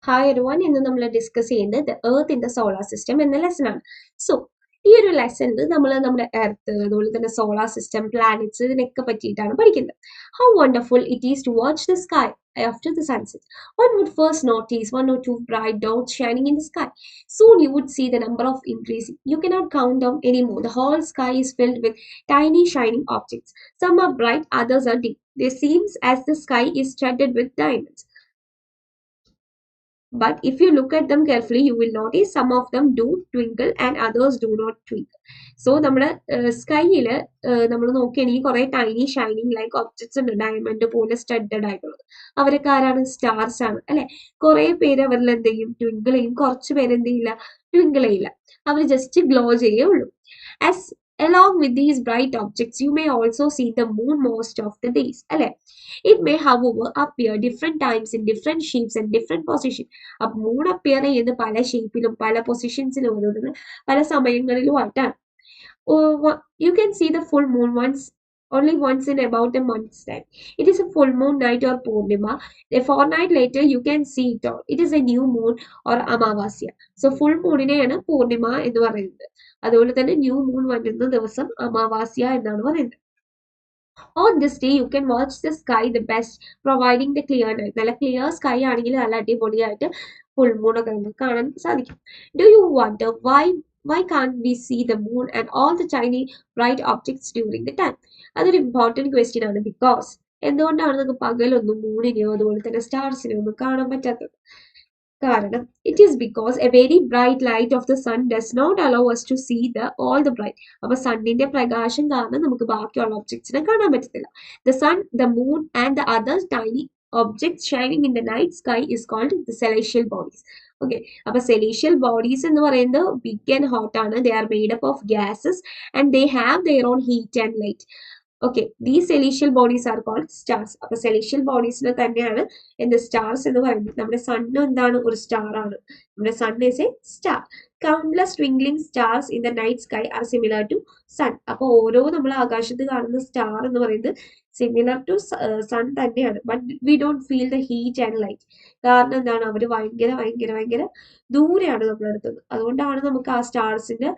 Hi everyone, ഇന്ന് നമ്മൾ discuss ചെയ്യുന്നത് the earth in the solar system എന്ന ലെസൺ ആണ്. സോ ഈ ഒരു ലെസണിൽ നമ്മൾ നമ്മുടെ എർത്ത് അതുപോലെ തന്നെ സോളാർ സിസ്റ്റം, പ്ലാനറ്റ്സ് ഇതിനൊക്കെ പറ്റിയിട്ടാണ് പഠിക്കുന്നത്. How wonderful it is to watch the sky after the sunset. One would first notice one or two bright dots shining in the sky. Soon you would see the number of increasing. You cannot count them anymore. The whole sky is filled with tiny shining objects. Some are bright, others are dim. It seems as the sky is studded with diamonds. But if you look at them carefully, you will notice some of them do twinkle and others do not twinkle. So നമ്മുടെ സ്കൈയിൽ നമ്മൾ നോക്കുകയാണെങ്കിൽ കുറെ tiny shining like objects ഉണ്ട്, diamond പോലെ studded ആയിട്ടുള്ളത്. അവരൊക്കെ ആരാണ്? Stars ആണ് അല്ലെ. കുറെ പേര് അവരിൽ എന്ത് ചെയ്യും? ട്വിങ്കിൾ ചെയ്യും. കുറച്ച് പേര് എന്ത് ചെയ്യില്ല? ട്വിങ്കിൾ ചെയ്യില്ല. അവർ ജസ്റ്റ് ഗ്ലോ ചെയ്യേ ഉള്ളൂ. As along with these bright objects, you may also see the moon most of the days. അല്ലെ. It may, however, appear different times in different shapes and different positions. അപ്പൊ moon appear ചെയ്യുന്നത് പല ഷേപ്പിലും പല പൊസിഷൻസിലും ഓരോന്നും പല സമയങ്ങളിലുമായിട്ടാണ്. You can see the full moon only once in about a month's time. It is a full moon night or Purnima. A fortnight later, you can see it all. It is a new moon or Amavasya. So full mooniനെയാണ് Purnima എന്ന് പറയുന്നത്. അതുപോലെ തന്നെ new moon വരുന്ന ദിവസം അമാവാസ്യ എന്നാണ് പറയുന്നത്. On this day, you can watch the sky the best, providing the clear night. നല്ല clear sky ആണെങ്കിൽ നല്ല അടിപൊളിയായിട്ട് ഫുൾ മൂൺ ഒക്കെ നമുക്ക് കാണാൻ സാധിക്കും. Do you wonder why can't we see the moon and all the tiny bright objects during the time? അതൊരു important question ആണ്. ബിക്കോസ് എന്തുകൊണ്ടാണ് നമുക്ക് പകലൊന്നും മൂണിനെയോ അതുപോലെ തന്നെ സ്റ്റാർസിനെയോ ഒന്നും കാണാൻ പറ്റാത്തത്? കാരണം it is because a very bright light of the sun does not allow us to see all the bright. അപ്പൊ സണ്ണിന്റെ പ്രകാശം കാരണം നമുക്ക് ബാക്കിയുള്ള ഒബ്ജക്ട്സിനെ കാണാൻ പറ്റത്തില്ല. The sun, the moon and the other tiny objects shining in the night sky is called the celestial bodies. Okay, അപ്പൊ celestial bodies എന്ന് പറയുന്നത് big and hot ആണ്. They are made up of gases and they have their own heat and light. Okay, these celestial bodies are cold stars. അപ്പൊ celestial ബോഡീസിനെ തന്നെയാണ് എന്ത് stars എന്ന് പറയുന്നത്. നമ്മുടെ സണ്ണും എന്താണ്? ഒരു സ്റ്റാർ ആണ്. നമ്മുടെ sun is a star. Countless twinkling stars in the night sky are similar to sun. അപ്പൊ ഓരോ നമ്മൾ ആകാശത്ത് കാണുന്ന സ്റ്റാർ എന്ന് പറയുന്നത് സിമിലർ ടു സൺ തന്നെയാണ്. But we don't feel the heat and light. കാരണം എന്താണ്? അവർ ഭയങ്കര ഭയങ്കര ഭയങ്കര ദൂരെയാണ് നമ്മുടെ അടുത്തത്. അതുകൊണ്ടാണ് നമുക്ക് ആ സ്റ്റാർസിന്റെ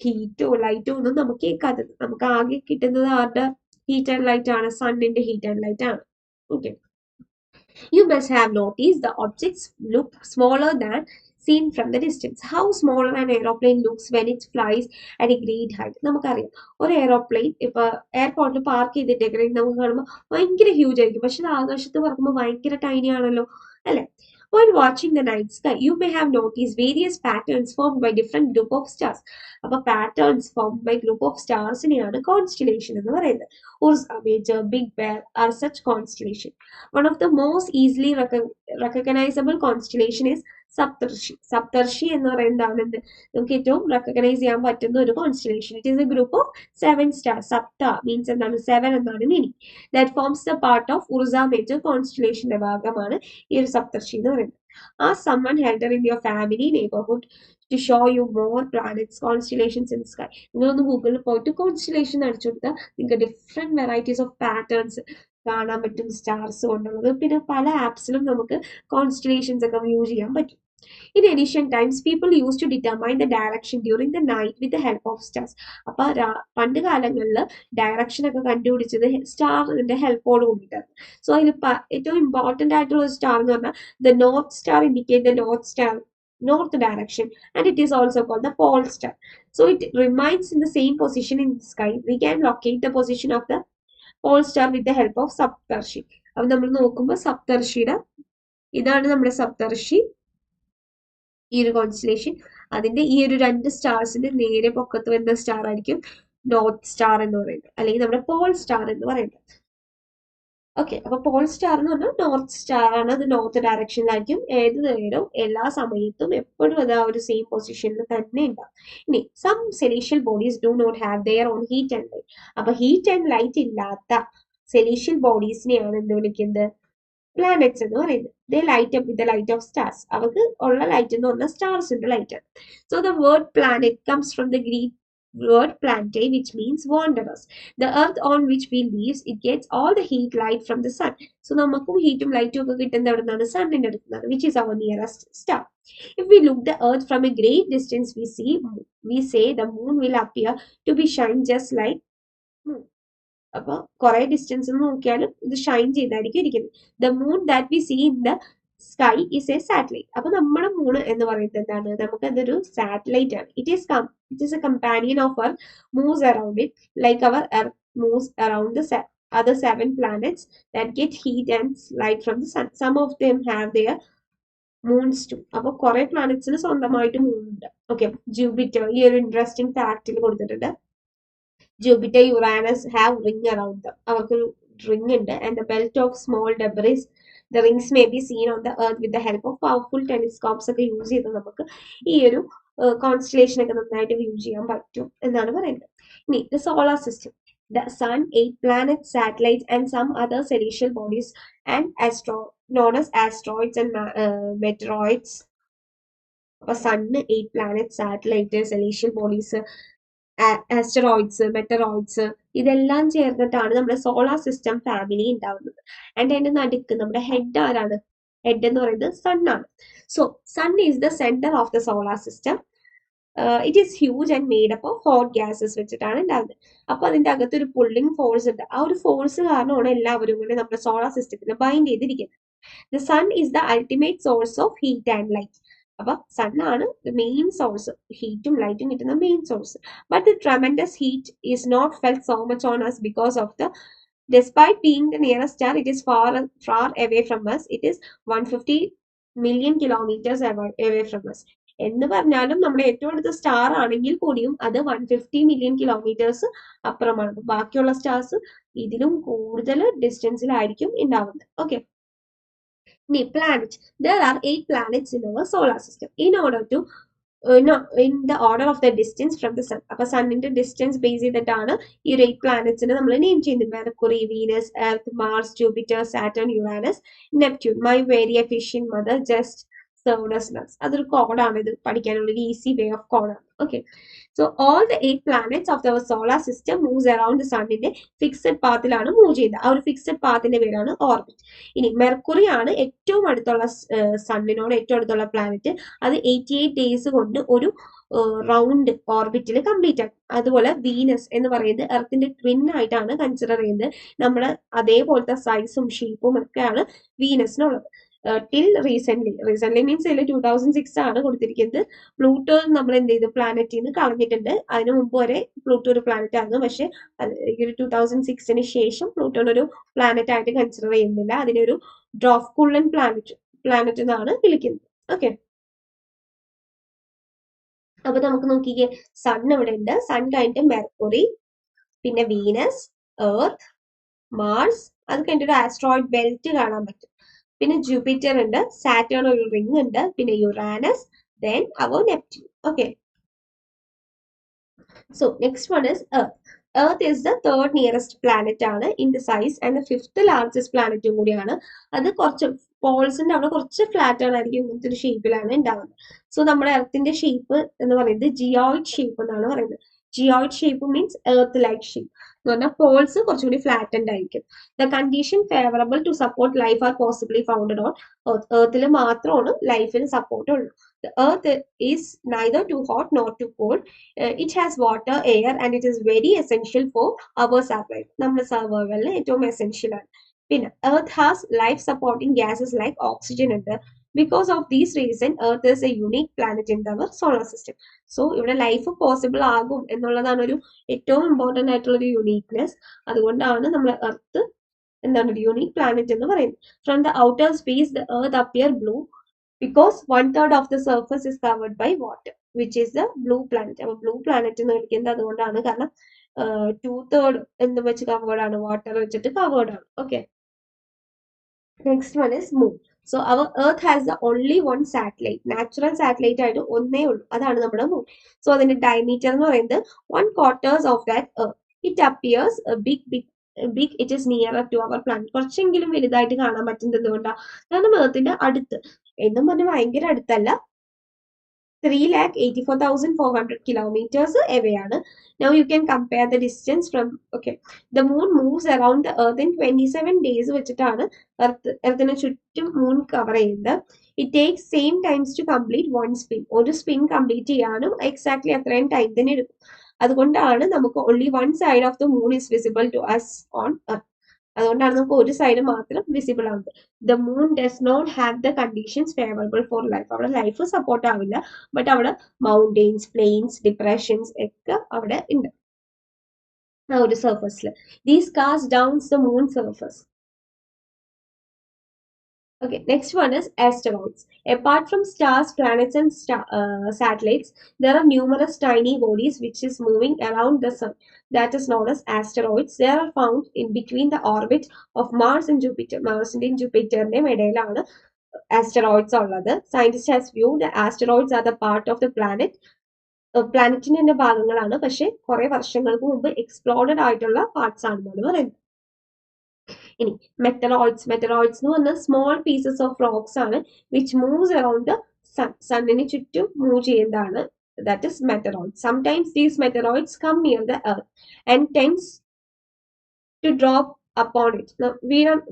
ഹീറ്റോ ലൈറ്റോ ഒന്നും നമുക്ക് കേൾക്കാത്തത്. നമുക്ക് ആകെ കിട്ടുന്നത് ആരുടെ ഹീറ്റ് ആൻഡ് ലൈറ്റ് ആണ്? സണ്ണിന്റെ ഹീറ്റ് ആൻഡ് ലൈറ്റ് ആണ്. Okay, you must have noticed the objects look smaller than seen from the distance. How smaller an aeroplane looks when it flies at a great height. നമുക്കറിയാം, ഒരു aeroplane ഇപ്പൊ എയർപോർട്ടിൽ park ചെയ്തിട്ടേക്കണെങ്കിൽ നമുക്ക് കാണുമ്പോൾ ഭയങ്കര huge ആയിരിക്കും. പക്ഷെ അത് ആകാശത്ത് പറക്കുമ്പോൾ ഭയങ്കര ടൈനി ആണല്ലോ അല്ലെ. While watching the night sky, you may have noticed various patterns formed by different group of stars. അപ്പോൾ patterns formed by group of starsനെയാണ് കോൺസ്റ്റലേഷൻ എന്ന് പറയുന്നത്. Ursa Major, Big Bear are such constellation. One of the most easily recognizable constellation is Saptarshi. Saptarshi എന്ന് പറയുന്നതാണ് നമുക്ക് ഏറ്റവും recognise ചെയ്യാൻ പറ്റുന്ന ഒരു constellation. It is a group of 7 stars. സപ്ത മീൻസ് എന്താണ്? 7 എന്നാണ് meaning. That forms the part of Ursa Major കോൺസ്റ്റലേഷന്റെ ഭാഗമാണ് ഈ ഒരു സപ്തർഷി എന്ന് പറയുന്നത്. ആ someone elder in your family neighborhood to show you more planets, constellations in the sky. നിങ്ങളൊന്ന് ഗൂഗിളിൽ പോയിട്ട് കോൺസ്റ്റലേഷൻ അടിച്ചു കൊടുത്താൽ നിങ്ങൾക്ക് ഡിഫറെന്റ് വെറൈറ്റീസ് ഓഫ് പാറ്റേൺസ് കാണാൻ പറ്റും സ്റ്റാർസ് കൊണ്ടുള്ളത്. പിന്നെ പല ആപ്സിലും നമുക്ക് കോൺസ്റ്റലേഷൻസ് ഒക്കെ വ്യൂ ചെയ്യാൻ പറ്റും. In ancient times, people used to determine the direction during the night with the help of stars. അപ്പൊ പണ്ട് കാലങ്ങളിൽ ഡയറക്ഷൻ ഒക്കെ കണ്ടുപിടിച്ചത് സ്റ്റാറിന്റെ ഹെൽപ്പോട് കൂടിയിട്ടാണ്. സോ അതിൽ ഏറ്റവും ഇമ്പോർട്ടന്റ് ആയിട്ടുള്ള ഒരു സ്റ്റാർ എന്ന് പറഞ്ഞാൽ the North Star indicate the north direction, and it is also called the pole star. So it remains in the same position in the sky. We can locate the position of the pole star with the help of Saptarshi. അപ്പൊ നമ്മൾ നോക്കുമ്പോൾ സപ്തർഷിയുടെ ഇതാണ് നമ്മുടെ സപ്തർഷി, ഈ ഒരു constellation. അതിന്റെ ഈ ഒരു 2 സ്റ്റാർസിന്റെ നേരെ പൊക്കത്ത് വരുന്ന സ്റ്റാർ ആയിരിക്കും നോർത്ത് സ്റ്റാർ എന്ന് പറയുന്നത്, അല്ലെങ്കിൽ നമ്മുടെ പോൾ സ്റ്റാർ എന്ന് പറയുന്നത്. ഓക്കെ, അപ്പൊ പോൾ സ്റ്റാർ എന്ന് പറഞ്ഞാൽ നോർത്ത് സ്റ്റാർ ആണ്. അത് നോർത്ത് ഡയറക്ഷനിലായിരിക്കും ഏത് നേരവും എല്ലാ സമയത്തും എപ്പോഴും അത് ആ ഒരു സെയിം പൊസിഷനിൽ തന്നെ ഉണ്ടാവും. ഇനി some celestial bodies do not have their own heat and light. അപ്പൊ ഹീറ്റ് ആൻഡ് ലൈറ്റ് ഇല്ലാത്ത സെലീഷ്യൽ ബോഡീസിനെയാണ് എന്ത് വിളിക്കുന്നത്? പ്ലാനറ്റ്സ് എന്ന് പറയുന്നത്. They light up with the light of stars. അവർക്ക് ഉള്ള ലൈറ്റ് എന്ന് പറഞ്ഞാൽ സ്റ്റാർസിന്റെ ലൈറ്റ് ആണ്. So the word planet comes from the word planetae, which means wanderers. The earth on which we live, it gets all the heat light from the sun. So നമുക്കും ഹീറ്റും ലൈറ്റും ഒക്കെ കിട്ടുന്നത് എവിടെ നിന്നാണ്? സണ്ണിന്റെ അടുത്തുനിന്നാണ്, which is our nearest star. If we look the earth from a great distance, we say the moon will appear to be shine just like moon. അപ്പൊ കുറെ distance നോക്കിയാലും ഇത് ഷൈൻ ചെയ്തായിരിക്കും ഇരിക്കുന്നത്. The moon that we see in the sky is a satellite. അപ്പൊ നമ്മുടെ moon എന്ന് പറയുന്നത് എന്താണ്? നമുക്ക് അതൊരു സാറ്റലൈറ്റ് ആണ്. It is a companion of our moves around it like our earth moves around the other 7 planets that get heat and light from the sun. Some of them have their moons too. അപ്പോൾ കുറെ പ്ലാനറ്റ്സിന് സ്വന്തമായിട്ട് moon ഉണ്ട്. Okay, Jupiter ഈ ഒരു interesting ഫാക്റ്റിൽ കൊടുത്തിട്ടുണ്ട്. Jupiter, Uranus have ring around them. അവർക്കൊരു ring ഉണ്ട്. And the belt of small debris, the rings may be seen on the earth with the help of powerful telescopes ഒക്കെ use ചെയ്ത് നമുക്ക് ഈ ഒരു കോൺസ്റ്റലേഷൻ ഒക്കെ നന്നായിട്ട് വ്യൂ ചെയ്യാൻ പറ്റും എന്നാണ് പറയുന്നത്. ഇനി the solar system, the sun, 8 planets, satellites and some other celestial bodies and known as asteroids and meteoroids. അപ്പൊ sun, 8 planets, satellite, celestial bodies, asteroides, meteoroids, ഇതെല്ലാം ചേർന്നിട്ടാണ് നമ്മുടെ സോളാർ സിസ്റ്റം ഫാമിലി ഉണ്ടാവുന്നത്. ആൻഡ് അതിന്റെ നടുക്ക് നമ്മുടെ ഹെഡ് ആരാണ്? ഹെഡ് എന്ന് പറയുന്നത് സൺ ആണ്. So sun is the centre of the solar system. It is huge and made up of hot gases വെച്ചിട്ടാണ് ഉണ്ടാവുന്നത്. അപ്പൊ അതിന്റെ അകത്ത് ഒരു പുള്ളിങ് ഫോഴ്സ് ഉണ്ട്. ആ ഒരു ഫോഴ്സ് കാരണമാണ് എല്ലാവരും കൂടെ നമ്മുടെ സോളാർ സിസ്റ്റത്തിൽ ബൈൻഡ് ചെയ്തിരിക്കുന്നത്. The sun is the ultimate source of heat and light. അപ്പൊ സൺ ആണ് മെയിൻ സോഴ്സ്, ഹീറ്റും ലൈറ്റും കിട്ടുന്ന main source. But the tremendous heat is not felt so much on us because of the, despite being the nearest star, it is far away from us. It is 150 million kilometers away from us. എന്ന് പറഞ്ഞാലും നമ്മുടെ ഏറ്റവും അടുത്ത star ആണെങ്കിൽ കൂടിയും അത് 150 million kilometres അപ്പുറമാണ്. ബാക്കിയുള്ള സ്റ്റാർസ് ഇതിലും കൂടുതൽ ഡിസ്റ്റൻസിലായിരിക്കും ഉണ്ടാവുന്നത്. Okay, planet. There are 8 planets in our solar system. In the order of the distance from the sun. അപ്പോൾ സണ്ണിന്റെ ഡിസ്റ്റൻസ് ബേസ് ചെയ്തിട്ടാണ് ഈ 8 പ്ലാനറ്റ്സിനെ നമ്മൾ നെയിം ചെയ്യുന്നത്. Mercury, Venus, Earth, Mars, Jupiter, Saturn, Uranus, Neptune. My very efficient mother just served us nuts. അതൊരു കോഡാണ്, ഇത് പഠിക്കാനുള്ള ഒരു ഈസി വേ ഓഫ് കോഡാണ്. Okay, so all the 8 planets of the solar system moves around the സണ്ണിന്റെ fixed പാത്തിലാണ് move ചെയ്യുന്നത്. ആ ഒരു ഫിക്സഡ് പാത്തിന്റെ പേരാണ് ഓർബിറ്റ്. ഇനി മെർക്കുറി ആണ് ഏറ്റവും അടുത്തുള്ള സണ്ണിനോട് ഏറ്റവും അടുത്തുള്ള പ്ലാനറ്റ്. അത് 88 ഡേയ്സ് കൊണ്ട് ഒരു റൗണ്ട് ഓർബിറ്റിൽ കംപ്ലീറ്റ് ആക്കും. അതുപോലെ വീനസ് എന്ന് പറയുന്നത് എർത്തിന്റെ ട്വിൻ ആയിട്ടാണ് കൺസിഡർ ചെയ്യുന്നത്. നമ്മുടെ അതേപോലത്തെ സൈസും ഷേപ്പും ഒക്കെയാണ് വീനസിനുള്ളത്. ടിൽ റീസെന്റ് മീൻസ് അതിൽ 2006 ആണ് കൊടുത്തിരിക്കുന്നത്. പ്ലൂട്ടോ നമ്മൾ എന്ത് ചെയ്തു? പ്ലാനറ്റിൽ നിന്ന് കളഞ്ഞിട്ടുണ്ട്. അതിനു മുമ്പ് വരെ പ്ലൂട്ടോ ഒരു പ്ലാനറ്റ് ആയിരുന്നു. പക്ഷെ ഈ ഒരു 2006 ശേഷം പ്ലൂട്ടോനെ ഒരു പ്ലാനറ്റ് ആയിട്ട് കൺസിഡർ ചെയ്യുന്നില്ല. അതിനെ ഒരു ഡ്രോഫ്കുള്ളൻ പ്ലാനറ്റ് എന്നാണ് വിളിക്കുന്നത്. ഓക്കെ, അപ്പൊ നമുക്ക് നോക്കിക്കേ, സൺ ഇവിടെ ഉണ്ട്. സൺ കഴിഞ്ഞിട്ട് മെർക്കുറി, പിന്നെ വീനസ്, എർത്ത്, മാർസ്, അത് കഴിഞ്ഞിട്ട് ഒരു ആസ്ട്രോയിഡ് ബെൽറ്റ് കാണാൻ പറ്റും. പിന്നെ ജൂപ്പിറ്റർ ഉണ്ട്, സാറ്റേൺ ഒരു റിംഗ് ഉണ്ട്, പിന്നെ Uranus, then our Neptune. Okay, so next one is Earth. Earth is the third nearest planet ആണ് in the size and the 5th largest പ്ലാനറ്റും കൂടിയാണ്. അത് കുറച്ച് പോൾസിന്റെ അവിടെ കുറച്ച് ഫ്ലാറ്റ് ആയിരിക്കും, ഇങ്ങനത്തെ ഒരു ഷേപ്പിലാണ് ഉണ്ടാവുന്നത്. സോ നമ്മുടെ എർത്തിന്റെ ഷേപ്പ് എന്ന് പറയുന്നത് ജിയോയിഡ് ഷേപ്പ് എന്നാണ് പറയുന്നത്. Geoid shape means Earth like shape എന്ന് പറഞ്ഞാൽ പോൾസ് കുറച്ചുകൂടി ഫ്ലാറ്റൻഡ് ആയിരിക്കും. The condition favourable to support life are possibly founded on Earth. എർത്തിൽ മാത്രമാണ് ലൈഫിന് സപ്പോർട്ട് ഉള്ളൂ. The earth is neither too hot nor too cold. It has water, air, and it is very essential for our survival. നമ്മുടെ സർവൈവലിന് ഏറ്റവും essential ആണ്. പിന്നെ earth has life supporting gases like oxygen ഉണ്ട്. Because of these reason, earth is a unique planet in our solar system. So ഇവിടെ life possible ആകും എന്നുള്ളതാണ് ഒരു ഏറ്റവും ഇമ്പോർട്ടന്റ് ആയിട്ടുള്ള ഒരു യൂണീക്നെസ്. അതുകൊണ്ടാണ് നമ്മൾ എർത്ത് എന്താണ് ഒരു യൂണീക് പ്ലാനറ്റ് എന്ന് പറയുന്നത്. From the outer space the earth appear blue because 1/3 of the surface is covered by water, which is the blue planet. അപ്പോൾ ബ്ലൂ പ്ലാനറ്റ് എന്ന് വിളിക്കുന്നത് അതുകൊണ്ടാണ്, കാരണം 2/3 എന്ന് വെച്ച് കവേർഡ് ആണ്, വാട്ടർ വെച്ചിട്ട് കവേർഡ് ആണ്. Okay, next one is moon. So our earth has the only one satellite. Natural satellite ആയിട്ട് ഒന്നേ ഉള്ളൂ, അതാണ് നമ്മുടെ മൂൺ. സോ അതിന്റെ ഡയമീറ്റർ എന്ന് പറയുന്നത് 1/4 of that earth. It appears big it is nearer to our planet. കുറച്ചെങ്കിലും വലുതായിട്ട് കാണാൻ പറ്റുന്നത് എന്തുകൊണ്ടാണ്? കാരണം എർത്തിന്റെ അടുത്ത് എന്നും പറഞ്ഞ് ഭയങ്കര അടുത്തല്ല, 3,84,400 kilometers away ആണ്. Now you can compare the distance from, okay, the moon moves around the earth in 27 days വെച്ചിട്ടാണ് എർത്തിന് ചുറ്റും മൂൺ കവർ ചെയ്യുന്നത്. It takes same times to complete one spin. ഒരു സ്പിൻ കംപ്ലീറ്റ് ചെയ്യാനും എക്സാക്ട്ലി അത്രയും time തന്നെ എടുക്കും. അതുകൊണ്ടാണ് നമുക്ക് only one side of the moon is visible to us on earth. അതുകൊണ്ടാണ് നമുക്ക് ഒരു സൈഡ് മാത്രം വിസിബിൾ ആവുന്നത്. The moon does not have the conditions favourable for life. അവിടെ ലൈഫ് സപ്പോർട്ട് ആവില്ല, ബട്ട് അവിടെ മൗണ്ടെയിൻസ്, പ്ലെയിൻസ്, ഡിപ്രഷൻസ് ഒക്കെ അവിടെ ഉണ്ട് ആ ഒരു സർഫസിൽ. These cast downs the moon surface. Okay, next one is asteroids. Apart from stars, planets, and satellites, there are numerous tiny bodies which is moving around the sun. That is known as asteroids. They are found in between the orbit of Mars and Jupiter. Mars and Jupiter ഇടയിലാണ് asteroids ഉള്ളത്. Scientists has viewed the asteroids are the part of the planet. പ്ലാനറ്റിന്റെ തന്നെ ഭാഗങ്ങളാണ്, പക്ഷെ കുറെ വർഷങ്ങൾക്ക് മുമ്പ് explored ആയിട്ടുള്ള parts ആണെന്നാണ് പറയുന്നത്. ഇനി മെറ്ററോയിഡ്സ് എന്ന് പറഞ്ഞാൽ സ്മോൾ പീസസ് ഓഫ് റോക്സ് ആണ് which moves around the sun. സണ്ണിന് ചുറ്റും മൂവ് ചെയ്യുന്നതാണ്. That is meteoroids. Sometimes these meteoroids come near the Earth and tends to drop upon it.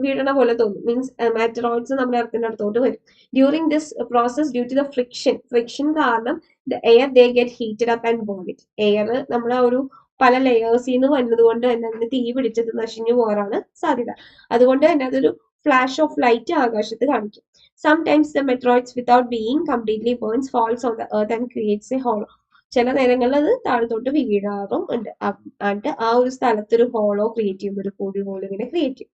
വീഴണ പോലെ തോന്നും. മീൻസ് മെറ്ററോയിഡ്സ് നമ്മുടെ എർത്തിന്റെ അടുത്തോട്ട് വരും. During this process, due to the friction കാരണം the air they get heated up and burn it. Air നമ്മളെ ഒരു പല ലെയേഴ്സിൽ നിന്ന് വന്നത് കൊണ്ട് തന്നെ അതിന് തീ പിടിച്ചത് നശിഞ്ഞു പോകാനാണ് സാധ്യത. അതുകൊണ്ട് തന്നെ അതൊരു ഫ്ലാഷ് ഓഫ് ലൈറ്റ് ആകാശത്ത് കാണിക്കും. Sometimes the meteoroids without being completely burns false on the Earth and creates A hollow. ചില നേരങ്ങളിൽ അത് താഴത്തോട്ട് വീഴാറും ഉണ്ട്. എന്നിട്ട് ആ ഒരു സ്ഥലത്ത് ഒരു ഹോളോ ക്രിയേറ്റ് ചെയ്യും, ഒരു കുഴി പോലെ ഇങ്ങനെ ക്രിയേറ്റ് ചെയ്യും.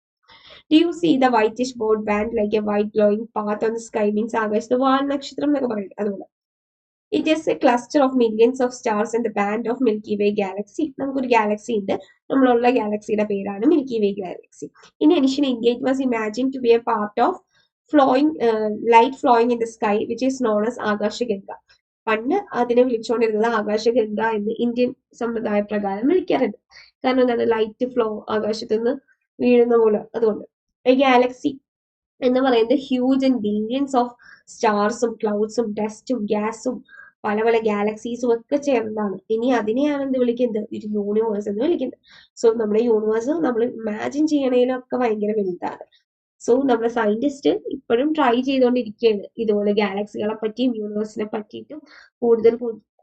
Do you see the whitish board band like a white glowing path on the sky? Means ആകാശത്ത് വാൽ നക്ഷത്രം എന്നൊക്കെ പറയുന്നത് അതുപോലെ. It is a cluster of millions of stars in the band of Milky Way galaxy. നമുക്കൊരു Galaxy ഉണ്ട്, നമ്മളുള്ള ഗാലക്സിയുടെ പേരാണ് milky way Galaxy. In ancient India, it was imagined to be a part of light flowing in the sky, which is known as Akashaganga. പണ്ട് അതിനെ വിളിച്ചുകൊണ്ടിരുന്നത് ആകാശഗംഗ എന്ന് Indian സമ്പ്രദായ പ്രകാരം വിളിക്കാറുണ്ട്. കാരണം എന്താണ്, ലൈറ്റ് ഫ്ലോ ആകാശത്ത് നിന്ന് വീഴുന്ന പോലെ. അതുകൊണ്ട് ഈ ഗാലക്സി എന്ന് പറയുന്നത് ഹ്യൂജ് ആൻഡ് ബില്യൻസ് ഓഫ് സ്റ്റാർസും ക്ലൗഡ്സും ഡസ്റ്റും ഗ്യാസും പല പല ഗാലക്സീസും ഒക്കെ ചേർന്നതാണ്. ഇനി അതിനെയാണ് എന്ത് വിളിക്കുന്നത്, ഒരു യൂണിവേഴ്സ് എന്ന് വിളിക്കുന്നത്. സോ നമ്മുടെ യൂണിവേഴ്സ് നമ്മൾ ഇമാജിൻ ചെയ്യണേലൊക്കെ ഭയങ്കര വലുതാണ്. സോ നമ്മുടെ സയന്റിസ്റ്റ് ഇപ്പോഴും ട്രൈ ചെയ്തുകൊണ്ടിരിക്കുകയാണ് ഇതുപോലെ ഗാലക്സികളെ പറ്റിയും യൂണിവേഴ്സിനെ പറ്റിയിട്ടും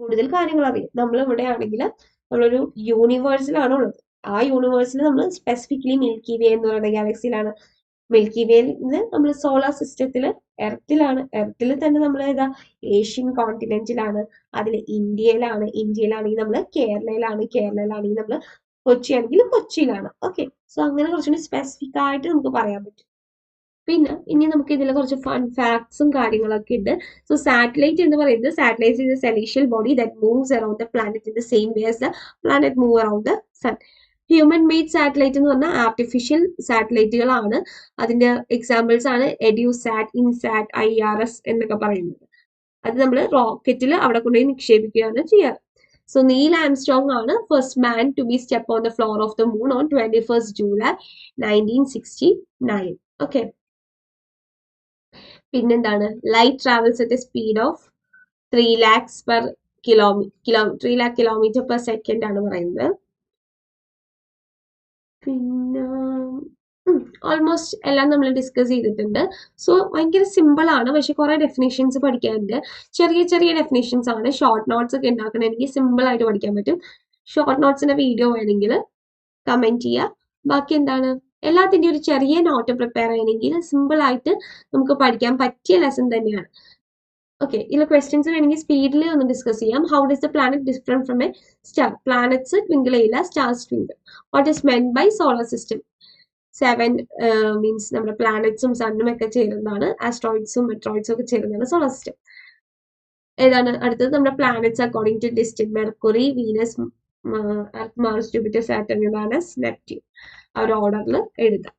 കൂടുതൽ കാര്യങ്ങൾ അറിയാം. നമ്മൾ ഇവിടെ ആണെങ്കിൽ നമ്മളൊരു യൂണിവേഴ്സിലാണ് ഉള്ളത്. ആ യൂണിവേഴ്സിൽ നമ്മൾ സ്പെസിഫിക്കലി മിൽക്കി വേ എന്ന് പറയുന്ന ഗാലക്സിയിലാണ്. മിൽക്കി വേയിൽ നിന്ന് നമ്മൾ സോളാർ സിസ്റ്റത്തില് എർത്തിൽ തന്നെ നമ്മൾ ഏതാ, ഏഷ്യൻ കോണ്ടിനെന്റിലാണ്. അതിൽ ഇന്ത്യയിലാണെങ്കിൽ നമ്മൾ കേരളയിലാണെങ്കിൽ നമ്മൾ കൊച്ചിയാണെങ്കിൽ കൊച്ചിയിലാണ്. ഓക്കെ, സോ അങ്ങനെ കുറച്ചുകൂടി സ്പെസിഫിക് ആയിട്ട് നമുക്ക് പറയാൻ പറ്റും. പിന്നെ ഇനി നമുക്ക് ഇതിൽ കുറച്ച് ഫൺ ഫാക്ട്സും കാര്യങ്ങളൊക്കെ ഉണ്ട്. സോ സാറ്റലൈറ്റ് എന്ന് പറയുന്നത്, satellite is a celestial body that moves around the planet in the same way as the planet move around the sun. Human made satellite എന്ന് പറഞ്ഞാൽ ആർട്ടിഫിഷ്യൽ സാറ്റലൈറ്റുകളാണ്. അതിന്റെ എക്സാമ്പിൾസ് ആണ് എഡ്യൂസാറ്റ്, ഇൻസാറ്റ്, IRS എന്നൊക്കെ പറയുന്നത്. അത് നമ്മൾ റോക്കറ്റിൽ അവിടെ കൊണ്ടുപോയി നിക്ഷേപിക്കുകയാണ് ചെയ്യാറ്. സോ നീൽ ആംസ്ട്രോങ് ആണ് first man to be step on the floor of the moon on 21st July 1969. Okay, പിന്നെന്താണ്, light travels at a speed of 3 lakhs per kilometer per second ആണ് പറയുന്നത്. പിന്നെ ഓൾമോസ്റ്റ് എല്ലാം നമ്മൾ ഡിസ്കസ് ചെയ്തിട്ടുണ്ട്. So ഭയങ്കര simple ആണ്, പക്ഷെ കുറെ ഡെഫിനേഷൻസ് പഠിക്കാനുണ്ട്. ചെറിയ ചെറിയ ഡെഫിനേഷൻസ് ആണ്. ഷോർട്ട് നോട്ട്സ് ഒക്കെ ഉണ്ടാക്കണമെങ്കിൽ സിമ്പിൾ ആയിട്ട് പഠിക്കാൻ പറ്റും. ഷോർട്ട് നോട്ട്സിന്റെ വീഡിയോ വേണമെങ്കിൽ കമന്റ് ചെയ്യുക. ബാക്കി എന്താണ്, എല്ലാത്തിൻ്റെയും ഒരു ചെറിയ നോട്ട് പ്രിപ്പയർ ചെയ്യണമെങ്കിൽ സിമ്പിൾ ആയിട്ട് നമുക്ക് പഠിക്കാൻ പറ്റിയ ലെസൺ തന്നെയാണ്. ഓക്കെ, ഇതിൽ ക്വസ്റ്റ്യൻസ് വേണമെങ്കിൽ സ്പീഡിൽ ഒന്ന് ഡിസ്കസ് ചെയ്യാം. How does the planet different from a star? Planets twinkle ചെയ്യില്ല, stars twinkle. What is meant by solar system? 7 means നമ്മുടെ പ്ലാനറ്റ്സും സണ്ണും ഒക്കെ ചേരുന്നതാണ്. ആസ്ട്രോയിഡ്സും മെട്രോയിഡ്സും ഒക്കെ ചേരുന്നതാണ് സോളാർ സിസ്റ്റം. ഏതാണ് അടുത്തത്? നമ്മുടെ planets according to distance: Mercury, Venus, Earth, Mars, Jupiter, Saturn, Uranus, Neptune. ആ ഒരു ഓർഡറിൽ എഴുതാം.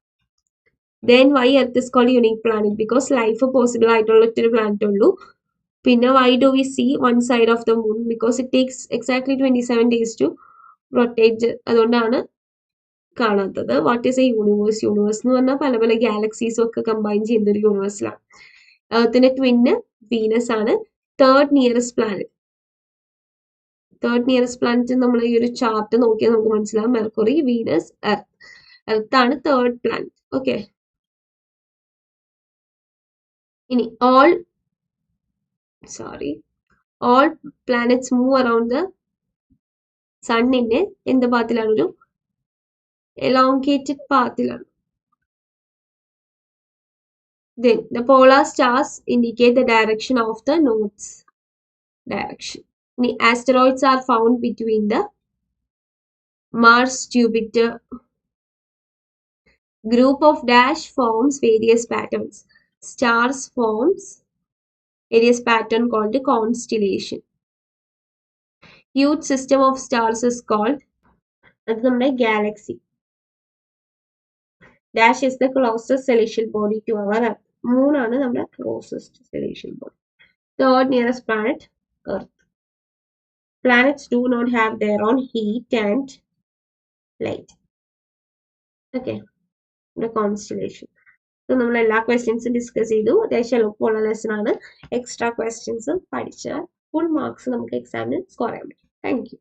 Then why Earth is called unique planet? Because life possible ആയിട്ടുള്ള ഒറ്റൊരു പ്ലാനറ്റ് ഉള്ളൂ. പിന്നെ why do we see one side of the moon? Because it takes exactly 27 days to rotate. അതുകൊണ്ടാണ് കാണാത്തത്. What is a universe? Universe എന്ന് പറഞ്ഞാൽ പല പല ഗാലക്സീസും ഒക്കെ കമ്പൈൻ ചെയ്യുന്ന ഒരു യൂണിവേഴ്സിലാണ്. എർത്തിന്റെ ട്വിന്ന് വീനസ് ആണ്. Third nearest planet. Third nearest planet നമ്മൾ ഈ ഒരു ചാർട്ട് നോക്കിയാൽ നമുക്ക് മനസ്സിലാവും. Mercury, Venus, Earth. എർത്ത് ആണ് തേർഡ് പ്ലാനറ്റ്. ഓക്കെ, ഇനി all planets move around the സണ്ണിന്റെ എന്ത് പാത്തിലാണ്? ഒരു elongated പാത്തിലാണ്. Then the polar stars indicate the direction of the north direction. The asteroids are found between the Mars Jupiter group of dash forms various patterns. Stars forms various pattern called the constellation. Huge system of stars is called അത് നമ്മുടെ galaxy. Dash is the closest celestial body to our Earth. Moon ആണ് നമ്മുടെ closest celestial body. Third nearest planet, Earth. Planets do not have their own heat and light. Okay, the constellation. So നമ്മൾ എല്ലാ ക്വസ്റ്റ്യൻസും discuss ചെയ്തു. അത്യാവശ്യം എളുപ്പമുള്ള lesson ആണ്. Extra ക്വസ്റ്റ്യൻസും പഠിച്ചാൽ ഫുൾ മാർക്സ് നമുക്ക് എക്സാമിന് സ്കോർ ചെയ്യാൻ പറ്റും. Thank you.